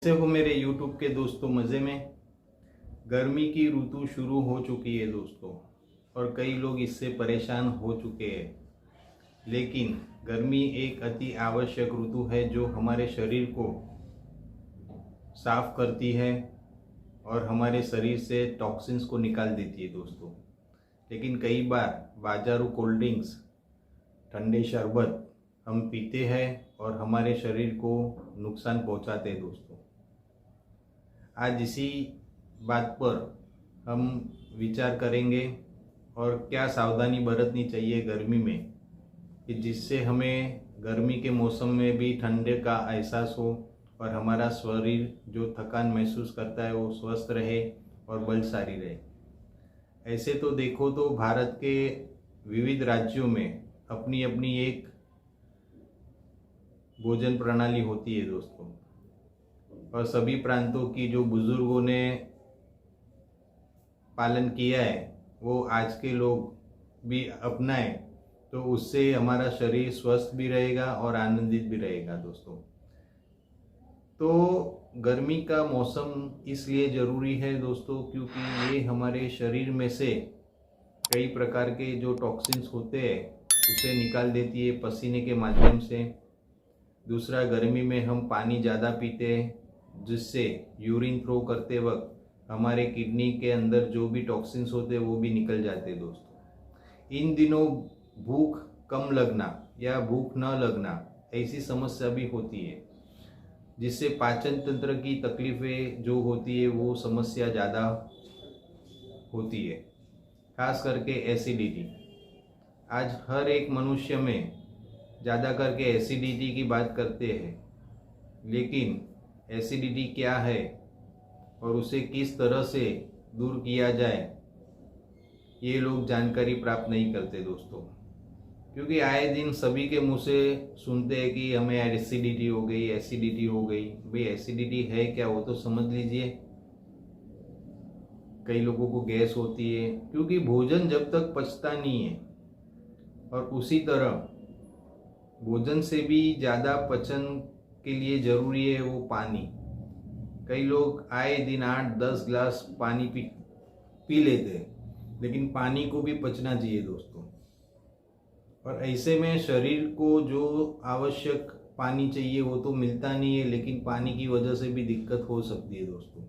कैसे हो मेरे YouTube के दोस्तों? मज़े में। गर्मी की ऋतु शुरू हो चुकी है दोस्तों, और कई लोग इससे परेशान हो चुके हैं। लेकिन गर्मी एक अति आवश्यक ऋतु है जो हमारे शरीर को साफ करती है और हमारे शरीर से टॉक्सिन्स को निकाल देती है दोस्तों। लेकिन कई बार बाजारू कोल्ड ड्रिंक्स, ठंडे शरबत हम पीते हैं और हमारे शरीर को नुकसान पहुंचाते हैं दोस्तों। आज इसी बात पर हम विचार करेंगे और क्या सावधानी बरतनी चाहिए गर्मी में, कि जिससे हमें गर्मी के मौसम में भी ठंडे का एहसास हो और हमारा शरीर जो थकान महसूस करता है वो स्वस्थ रहे और बलशाली रहे। ऐसे तो देखो तो भारत के विविध राज्यों में अपनी अपनी एक भोजन प्रणाली होती है दोस्तों, और सभी प्रांतों की जो बुजुर्गों ने पालन किया है वो आज के लोग भी अपनाएं तो उससे हमारा शरीर स्वस्थ भी रहेगा और आनंदित भी रहेगा दोस्तों। तो गर्मी का मौसम इसलिए ज़रूरी है दोस्तों क्योंकि ये हमारे शरीर में से कई प्रकार के जो टॉक्सिन्स होते हैं उसे निकाल देती है पसीने के माध्यम से। दूसरा, गर्मी में हम पानी ज़्यादा पीते हैं जिससे यूरिन थ्रो करते वक्त हमारे किडनी के अंदर जो भी टॉक्सिन्स होते हैं वो भी निकल जाते हैं दोस्तों। इन दिनों भूख कम लगना या भूख न लगना ऐसी समस्या भी होती है जिससे पाचन तंत्र की तकलीफ़ें जो होती है वो समस्या ज़्यादा होती है, खास करके एसिडिटी। आज हर एक मनुष्य में ज़्यादा करके एसिडिटी की बात करते हैं, लेकिन एसिडिटी क्या है और उसे किस तरह से दूर किया जाए ये लोग जानकारी प्राप्त नहीं करते दोस्तों। क्योंकि आए दिन सभी के मुंह से सुनते हैं कि हमें एसिडिटी हो गई, एसिडिटी हो गई। भाई एसिडिटी है क्या वो तो समझ लीजिए। कई लोगों को गैस होती है क्योंकि भोजन जब तक पचता नहीं है, और उसी तरह भोजन से भी ज़्यादा पचन के लिए ज़रूरी है वो पानी। कई लोग आए दिन 8-10 गिलास पानी पी लेते हैं, लेकिन पानी को भी पचना चाहिए दोस्तों। और ऐसे में शरीर को जो आवश्यक पानी चाहिए वो तो मिलता नहीं है, लेकिन पानी की वजह से भी दिक्कत हो सकती है दोस्तों।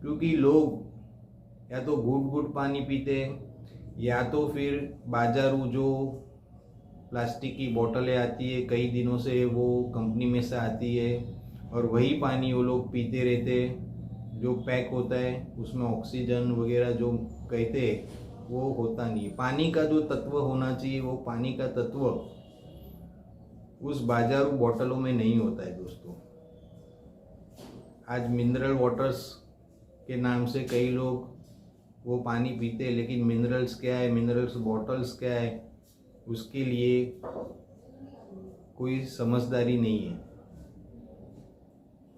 क्योंकि लोग या तो घूट घूट पानी पीते हैं या तो फिर बाजारू जो प्लास्टिक की बोतलें आती है कई दिनों से वो कंपनी में से आती है और वही पानी वो लोग पीते रहते हैं। जो पैक होता है उसमें ऑक्सीजन वगैरह जो कहते हैं वो होता नहीं। पानी का जो तत्व होना चाहिए वो पानी का तत्व उस बाजारू बोतलों में नहीं होता है दोस्तों। आज मिनरल वाटर्स के नाम से कई लोग वो पानी पीते हैं, लेकिन मिनरल्स क्या है, मिनरल्स बॉटल्स क्या है, उसके लिए कोई समझदारी नहीं है।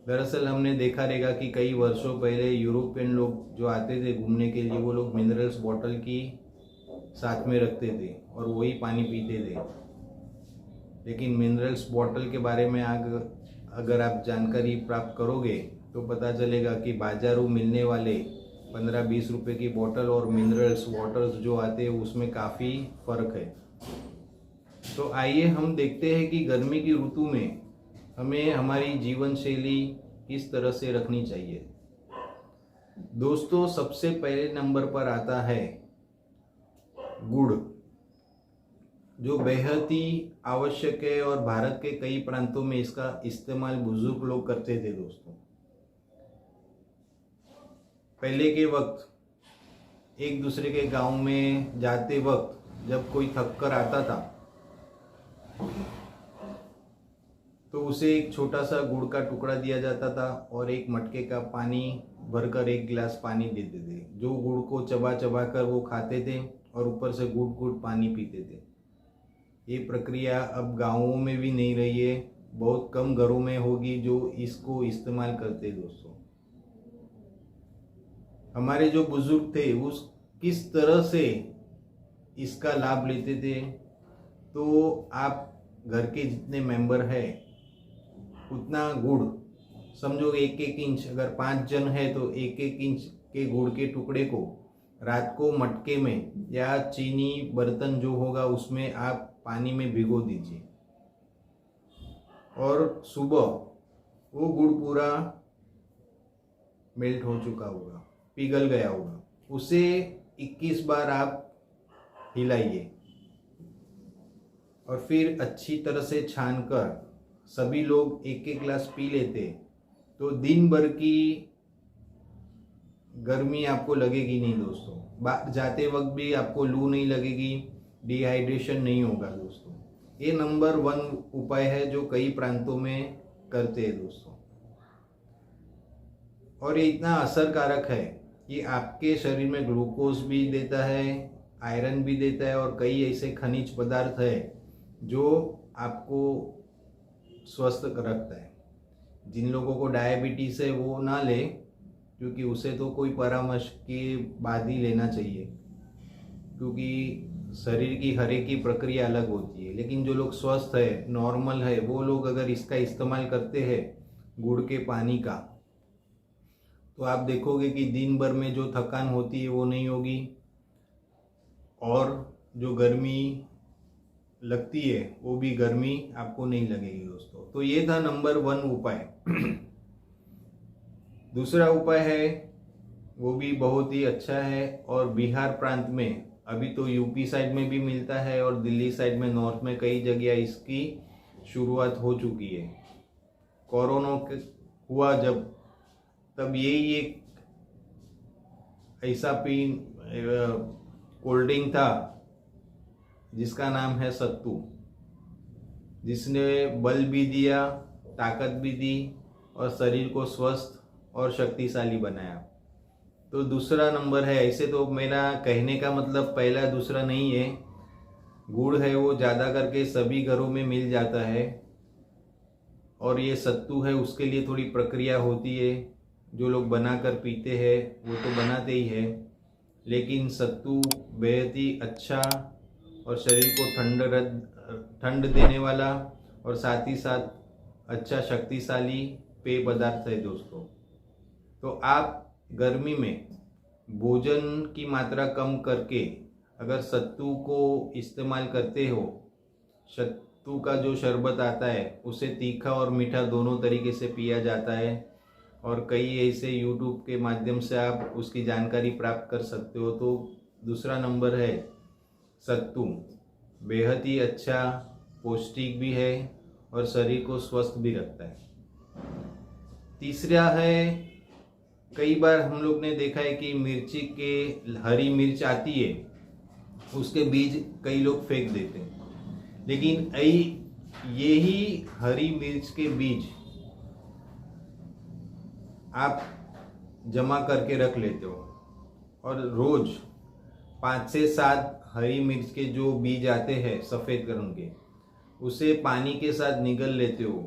दरअसल हमने देखा रहेगा कि कई वर्षों पहले यूरोपियन लोग जो आते थे घूमने के लिए वो लोग मिनरल्स बॉटल की साथ में रखते थे और वही पानी पीते थे। लेकिन मिनरल्स बॉटल के बारे में अगर आप जानकारी प्राप्त करोगे तो पता चलेगा कि बाजारू मिलने वाले 15-20 रुपए की बोतल और मिनरल्स वाटर्स जो आते हैं उसमें काफ़ी फ़र्क है। तो आइए हम देखते हैं कि गर्मी की ऋतु में हमें हमारी जीवन शैली किस तरह से रखनी चाहिए। दोस्तों, सबसे पहले नंबर पर आता है गुड़, जो बेहद ही आवश्यक है और भारत के कई प्रांतों में इसका इस्तेमाल बुजुर्ग लोग करते थे दोस्तों। पहले के वक्त एक दूसरे के गांव में जाते वक्त जब कोई थक कर आता था तो उसे एक छोटा सा गुड़ का टुकड़ा दिया जाता था और एक मटके का पानी भरकर एक गिलास पानी देते थे, जो गुड़ को चबा चबा कर वो खाते थे और ऊपर से गुड़ गुड़ पानी पीते थे। ये प्रक्रिया अब गाँवों में भी नहीं रही है, बहुत कम घरों में होगी जो इसको इस्तेमाल करते दोस्तों। हमारे जो बुजुर्ग थे उस किस तरह से इसका लाभ लेते थे, तो आप घर के जितने मेंबर हैं उतना गुड़ समझो 1-1 इंच, अगर 5 जन है तो 1-1 इंच के गुड़ के टुकड़े को रात को मटके में या चीनी बर्तन जो होगा उसमें आप पानी में भिगो दीजिए और सुबह वो गुड़ पूरा मेल्ट हो चुका होगा, पिघल गया होगा, उसे 21 बार आप हिलाइए और फिर अच्छी तरह से छानकर सभी लोग 1-1 गिलास पी लेते तो दिन भर की गर्मी आपको लगेगी नहीं दोस्तों। जाते वक्त भी आपको लू नहीं लगेगी, डिहाइड्रेशन नहीं होगा दोस्तों। ये नंबर 1 उपाय है जो कई प्रांतों में करते हैं दोस्तों, और ये इतना असरकारक है कि आपके शरीर में ग्लूकोज भी देता है, आयरन भी देता है और कई ऐसे खनिज पदार्थ है जो आपको स्वस्थ रखता है। जिन लोगों को डायबिटीज़ है वो ना ले, क्योंकि उसे तो कोई परामर्श के बाद ही लेना चाहिए, क्योंकि शरीर की हर एक की प्रक्रिया अलग होती है। लेकिन जो लोग स्वस्थ है, नॉर्मल है, वो लोग अगर इसका इस्तेमाल करते हैं गुड़ के पानी का, तो आप देखोगे कि दिन भर में जो थकान होती है वो नहीं होगी और जो गर्मी लगती है वो भी गर्मी आपको नहीं लगेगी दोस्तों। तो ये था नंबर 1 उपाय। दूसरा उपाय है वो भी बहुत ही अच्छा है और बिहार प्रांत में, अभी तो यूपी साइड में भी मिलता है और दिल्ली साइड में, नॉर्थ में कई जगह इसकी शुरुआत हो चुकी है। कोरोना हुआ जब, तब यही एक ऐसा कोल्ड ड्रिंक था जिसका नाम है सत्तू, जिसने बल भी दिया, ताकत भी दी और शरीर को स्वस्थ और शक्तिशाली बनाया। तो दूसरा नंबर है। ऐसे तो मेरा कहने का मतलब पहला दूसरा नहीं है, गुड़ है वो ज़्यादा करके सभी घरों में मिल जाता है और ये सत्तू है उसके लिए थोड़ी प्रक्रिया होती है। जो लोग बनाकर पीते हैं वो तो बनाते ही है, लेकिन सत्तू बेहद ही अच्छा और शरीर को ठंड देने वाला और साथ ही साथ अच्छा शक्तिशाली पेय पदार्थ है दोस्तों। तो आप गर्मी में भोजन की मात्रा कम करके अगर सत्तू को इस्तेमाल करते हो, सत्तू का जो शरबत आता है उसे तीखा और मीठा दोनों तरीके से पिया जाता है और कई ऐसे यूट्यूब के माध्यम से आप उसकी जानकारी प्राप्त कर सकते हो। तो दूसरा नंबर है सत्तू, बेहद ही अच्छा, पौष्टिक भी है और शरीर को स्वस्थ भी रखता है। तीसरा है, कई बार हम लोग ने देखा है कि मिर्ची के, हरी मिर्च आती है उसके बीज कई लोग फेंक देते हैं, लेकिन यही हरी मिर्च के बीज आप जमा करके रख लेते हो और रोज 5 से 7 हरी मिर्च के जो बीज आते हैं सफ़ेद रंग के, उसे पानी के साथ निगल लेते हो,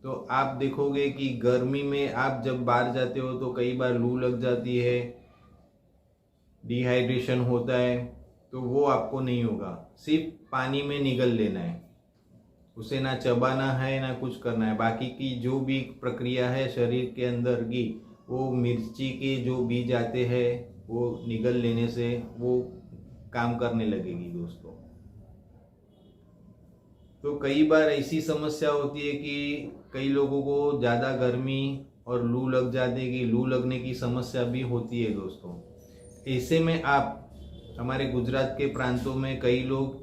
तो आप देखोगे कि गर्मी में आप जब बाहर जाते हो तो कई बार लू लग जाती है, डिहाइड्रेशन होता है, तो वो आपको नहीं होगा। सिर्फ पानी में निगल लेना है, उसे ना चबाना है ना कुछ करना है। बाकी की जो भी प्रक्रिया है शरीर के अंदर की, वो मिर्ची के जो बीज आते हैं वो निगल लेने से वो काम करने लगेगी दोस्तों। तो कई बार ऐसी समस्या होती है कि कई लोगों को ज़्यादा गर्मी और लू लग जाती है, कि लू लगने की समस्या भी होती है दोस्तों। ऐसे में आप, हमारे गुजरात के प्रांतों में कई लोग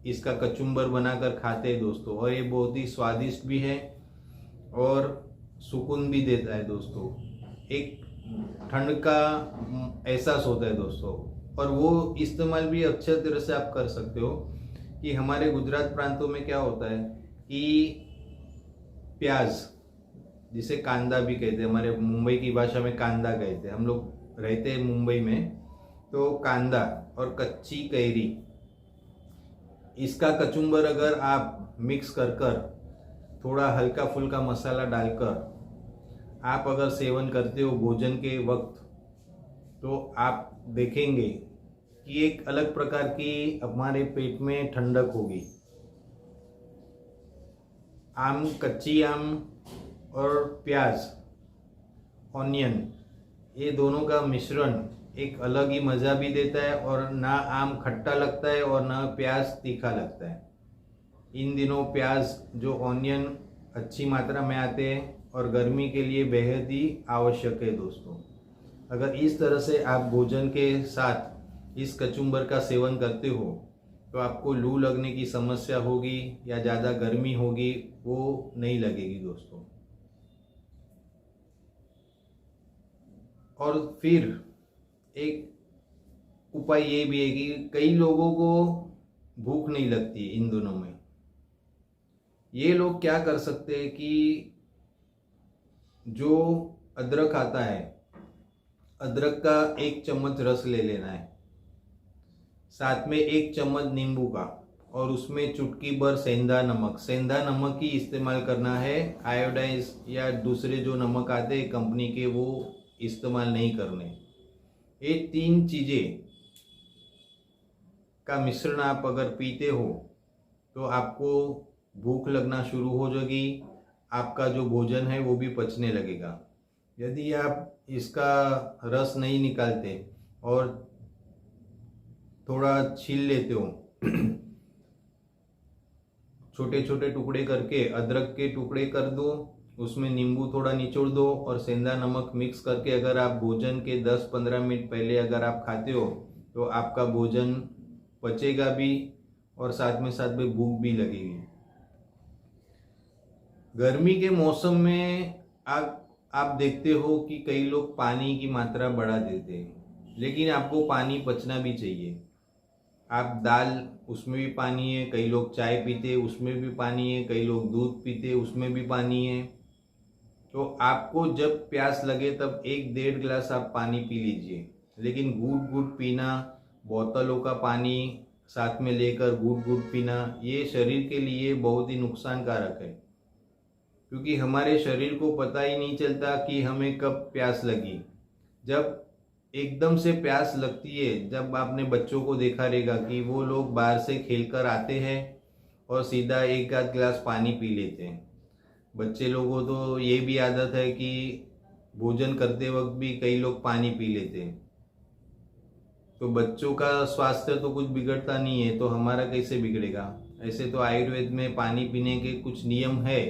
इसका कचुम्बर बनाकर खाते हैं दोस्तों, और ये बहुत ही स्वादिष्ट भी है और सुकून भी देता है दोस्तों। एक ठंड का एहसास होता है दोस्तों, और वो इस्तेमाल भी अच्छे तरह से आप कर सकते हो। कि हमारे गुजरात प्रांतों में क्या होता है कि प्याज, जिसे कांदा भी कहते हैं, हमारे मुंबई की भाषा में कांदा कहते हैं, हम लोग रहते हैं मुंबई में, तो कांदा और कच्ची कैरी, इसका कचुम्बर अगर आप मिक्स कर थोड़ा हल्का फुल्का मसाला डालकर आप अगर सेवन करते हो भोजन के वक्त, तो आप देखेंगे कि एक अलग प्रकार की हमारे पेट में ठंडक होगी। आम, कच्ची आम और प्याज, ऑनियन, ये दोनों का मिश्रण एक अलग ही मज़ा भी देता है और ना आम खट्टा लगता है और ना प्याज तीखा लगता है। इन दिनों प्याज जो ऑनियन अच्छी मात्रा में आते हैं और गर्मी के लिए बेहद ही आवश्यक है दोस्तों। अगर इस तरह से आप भोजन के साथ इस कचुम्बर का सेवन करते हो तो आपको लू लगने की समस्या होगी या ज़्यादा गर्मी होगी वो नहीं लगेगी दोस्तों। और फिर एक उपाय ये भी है कि कई लोगों को भूख नहीं लगती इन दिनों में। ये लोग क्या कर सकते हैं कि जो अदरक आता है, अदरक का 1 चम्मच रस ले लेना है, साथ में 1 चम्मच नींबू का, और उसमें चुटकी भर सेंधा नमक, सेंधा नमक ही इस्तेमाल करना है। आयोडाइज या दूसरे जो नमक आते हैं कंपनी के वो इस्तेमाल नहीं करने। ये 3 चीज़ें का मिश्रण आप अगर पीते हो तो आपको भूख लगना शुरू हो जाएगी, आपका जो भोजन है वो भी पचने लगेगा। यदि आप इसका रस नहीं निकालते और थोड़ा छील लेते हो छोटे छोटे टुकड़े करके अदरक के टुकड़े कर दो, उसमें नींबू थोड़ा निचोड़ दो और सेंधा नमक मिक्स करके अगर आप भोजन के 10-15 मिनट पहले अगर आप खाते हो तो आपका भोजन पचेगा भी और साथ में भूख भी लगेगी। गर्मी के मौसम में आप देखते हो कि कई लोग पानी की मात्रा बढ़ा देते हैं, लेकिन आपको पानी पचना भी चाहिए। आप दाल, उसमें भी पानी है, कई लोग चाय पीते उसमें भी पानी है, कई लोग दूध पीते उसमें भी पानी है। तो आपको जब प्यास लगे तब 1-1.5 गिलास आप पानी पी लीजिए, लेकिन घूट घूट पीना, बोतलों का पानी साथ में लेकर घूट घूट पीना, ये शरीर के लिए बहुत ही नुकसानकारक है, क्योंकि हमारे शरीर को पता ही नहीं चलता कि हमें कब प्यास लगी। जब एकदम से प्यास लगती है, जब आपने बच्चों को देखा रहेगा कि वो लोग बाहर से खेलकर आते हैं और सीधा 1 आध गिलास पानी पी लेते हैं। बच्चे लोगों तो ये भी आदत है कि भोजन करते वक्त भी कई लोग पानी पी लेते हैं। तो बच्चों का स्वास्थ्य तो कुछ बिगड़ता नहीं है, तो हमारा कैसे बिगड़ेगा। ऐसे तो आयुर्वेद में पानी पीने के कुछ नियम है,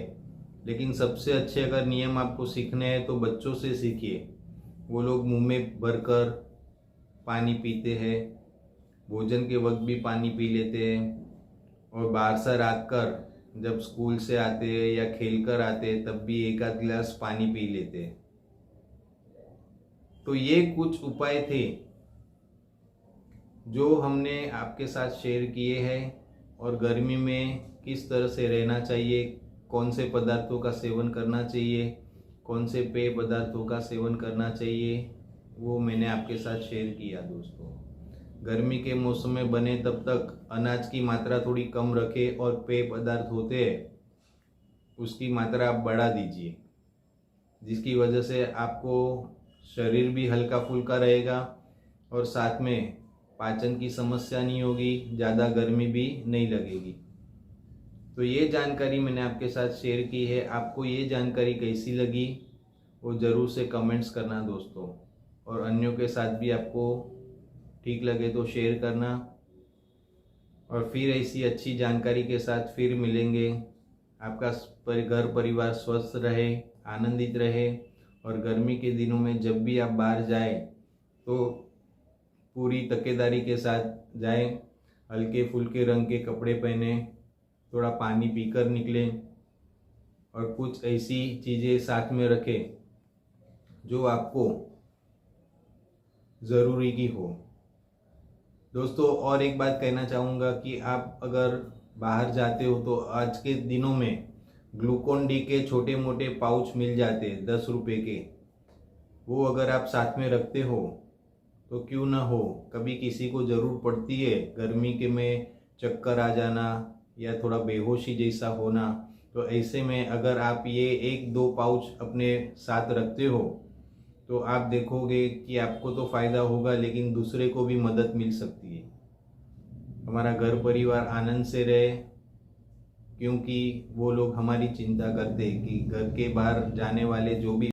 लेकिन सबसे अच्छे अगर नियम आपको सीखने हैं तो बच्चों से सीखिए। वो लोग मुंह में भरकर पानी पीते हैं, भोजन के वक्त भी पानी पी लेते हैं, और बाहर से आकर जब स्कूल से आते हैं या खेल कर आते हैं तब भी 1 आध गिलास पानी पी लेते हैं। तो ये कुछ उपाय थे जो हमने आपके साथ शेयर किए हैं, और गर्मी में किस तरह से रहना चाहिए, कौन से पदार्थों का सेवन करना चाहिए, कौन से पेय पदार्थों का सेवन करना चाहिए, वो मैंने आपके साथ शेयर किया दोस्तों। गर्मी के मौसम में बने तब तक अनाज की मात्रा थोड़ी कम रखें और पेय पदार्थ होते हैं उसकी मात्रा आप बढ़ा दीजिए, जिसकी वजह से आपको शरीर भी हल्का फुल्का रहेगा और साथ में पाचन की समस्या नहीं होगी, ज़्यादा गर्मी भी नहीं लगेगी। तो ये जानकारी मैंने आपके साथ शेयर की है। आपको ये जानकारी कैसी लगी वो ज़रूर से कमेंट्स करना दोस्तों, और अन्यों के साथ भी आपको ठीक लगे तो शेयर करना। और फिर ऐसी अच्छी जानकारी के साथ फिर मिलेंगे। आपका घर परिवार स्वस्थ रहे, आनंदित रहे, और गर्मी के दिनों में जब भी आप बाहर जाए तो पूरी तकेदारी के साथ जाएं, हल्के फुल्के रंग के कपड़े पहने, थोड़ा पानी पीकर निकलें, और कुछ ऐसी चीज़ें साथ में रखें जो आपको ज़रूरी की हो दोस्तों। और एक बात कहना चाहूँगा कि आप अगर बाहर जाते हो तो आज के दिनों में ग्लूकोन डी के छोटे मोटे पाउच मिल जाते हैं 10 रुपये के, वो अगर आप साथ में रखते हो तो क्यों ना हो, कभी किसी को ज़रूर पड़ती है गर्मी के में चक्कर आ जाना या थोड़ा बेहोशी जैसा होना, तो ऐसे में अगर आप ये 1-2 पाउच अपने साथ रखते हो तो आप देखोगे कि आपको तो फ़ायदा होगा, लेकिन दूसरे को भी मदद मिल सकती है। हमारा घर परिवार आनंद से रहे, क्योंकि वो लोग हमारी चिंता करते कि घर के बाहर जाने वाले जो भी